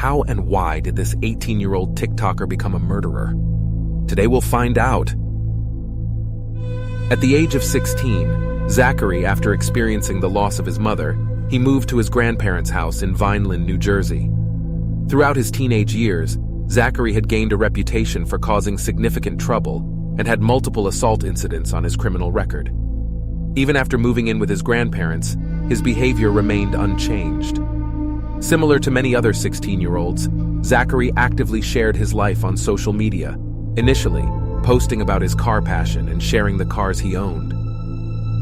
How and why did this 18-year-old TikToker become a murderer? Today we'll find out. At the age of 16, Zachary, after experiencing the loss of his mother, he moved to his grandparents' house in Vineland, New Jersey. Throughout his teenage years, Zachary had gained a reputation for causing significant trouble and had multiple assault incidents on his criminal record. Even after moving in with his grandparents, his behavior remained unchanged. Similar to many other 16-year-olds, Zachary actively shared his life on social media, initially posting about his car passion and sharing the cars he owned.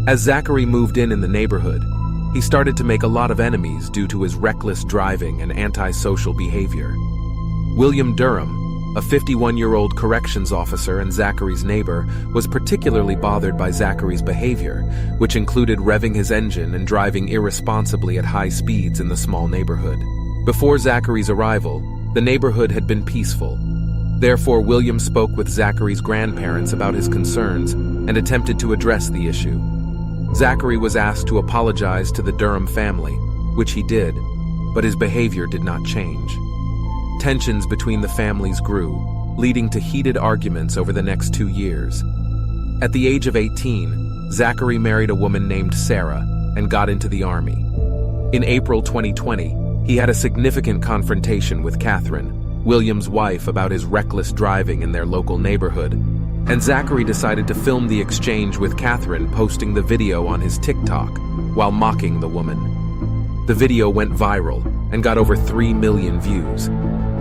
As Zachary moved in the neighborhood, he started to make a lot of enemies due to his reckless driving and antisocial behavior. William Durham, a 51-year-old corrections officer and Zachary's neighbor, was particularly bothered by Zachary's behavior, which included revving his engine and driving irresponsibly at high speeds in the small neighborhood. Before Zachary's arrival, the neighborhood had been peaceful. Therefore, William spoke with Zachary's grandparents about his concerns and attempted to address the issue. Zachary was asked to apologize to the Durham family, which he did, but his behavior did not change. Tensions between the families grew, leading to heated arguments over the next 2 years. At the age of 18, Zachary married a woman named Sarah and got into the army. In April 2020, he had a significant confrontation with Catherine, William's wife, about his reckless driving in their local neighborhood, and Zachary decided to film the exchange with Catherine, posting the video on his TikTok while mocking the woman. The video went viral and got over 3 million views.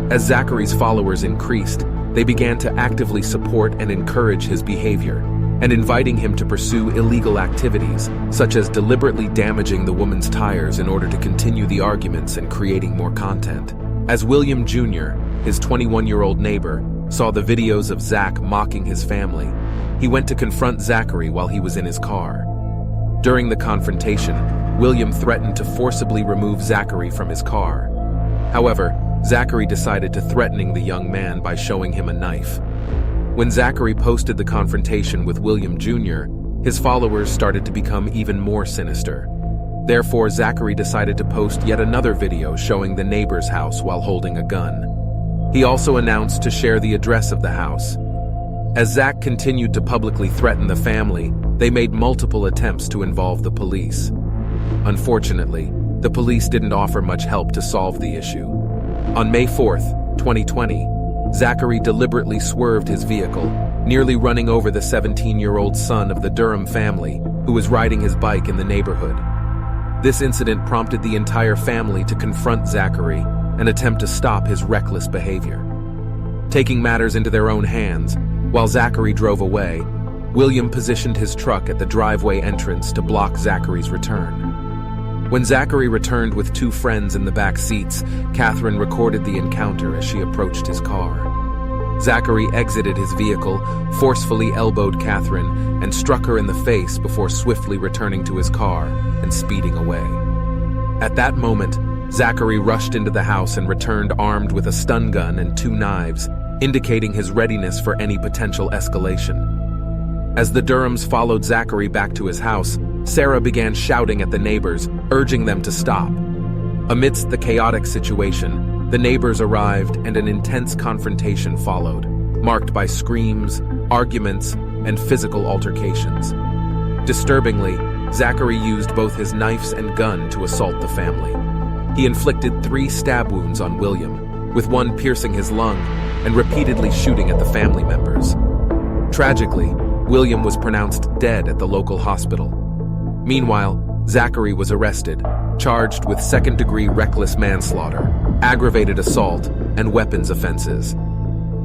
As Zachary's followers increased, they began to actively support and encourage his behavior, and inviting him to pursue illegal activities, such as deliberately damaging the woman's tires in order to continue the arguments and creating more content. As William Jr., his 21-year-old neighbor, saw the videos of Zach mocking his family, he went to confront Zachary while he was in his car. During the confrontation, William threatened to forcibly remove Zachary from his car. However, Zachary decided to threaten the young man by showing him a knife. When Zachary posted the confrontation with William Jr., his followers started to become even more sinister. Therefore, Zachary decided to post yet another video showing the neighbor's house while holding a gun. He also announced to share the address of the house. As Zach continued to publicly threaten the family, they made multiple attempts to involve the police. Unfortunately, the police didn't offer much help to solve the issue. On May 4th, 2020, Zachary deliberately swerved his vehicle, nearly running over the 17-year-old son of the Durham family, who was riding his bike in the neighborhood. This incident prompted the entire family to confront Zachary and attempt to stop his reckless behavior. Taking matters into their own hands, while Zachary drove away, William positioned his truck at the driveway entrance to block Zachary's return. When Zachary returned with 2 friends in the back seats, Catherine recorded the encounter as she approached his car. Zachary exited his vehicle, forcefully elbowed Catherine, and struck her in the face before swiftly returning to his car and speeding away. At that moment, Zachary rushed into the house and returned armed with a stun gun and 2 knives, indicating his readiness for any potential escalation. As the Durhams followed Zachary back to his house, Sarah began shouting at the neighbors, urging them to stop. Amidst the chaotic situation, the neighbors arrived and an intense confrontation followed, marked by screams, arguments, and physical altercations. Disturbingly, Zachary used both his knives and gun to assault the family. He inflicted 3 stab wounds on William, with one piercing his lung and repeatedly shooting at the family members. Tragically, William was pronounced dead at the local hospital. Meanwhile, Zachary was arrested, charged with second-degree reckless manslaughter, aggravated assault, and weapons offenses.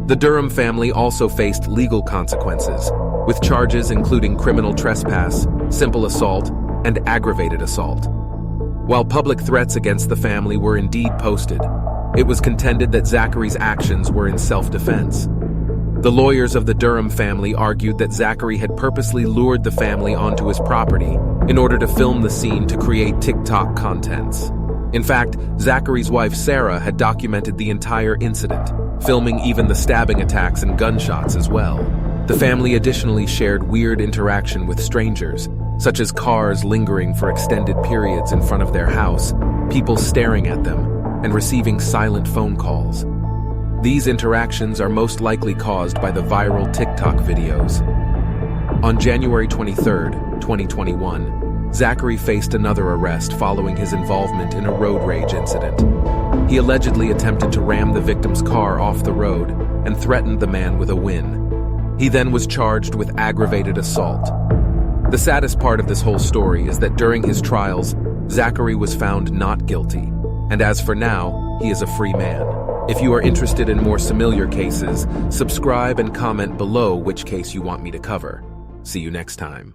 The Durham family also faced legal consequences, with charges including criminal trespass, simple assault, and aggravated assault. While public threats against the family were indeed posted, it was contended that Zachary's actions were in self-defense. The lawyers of the Durham family argued that Zachary had purposely lured the family onto his property in order to film the scene to create TikTok contents. In fact, Zachary's wife Sarah had documented the entire incident, filming even the stabbing attacks and gunshots as well. The family additionally shared weird interaction with strangers, such as cars lingering for extended periods in front of their house, people staring at them, and receiving silent phone calls. These interactions are most likely caused by the viral TikTok videos. On January 23, 2021, Zachary faced another arrest following his involvement in a road rage incident. He allegedly attempted to ram the victim's car off the road and threatened the man with a win. He then was charged with aggravated assault. The saddest part of this whole story is that during his trials, Zachary was found not guilty, and as for now, he is a free man. If you are interested in more familiar cases, subscribe and comment below which case you want me to cover. See you next time.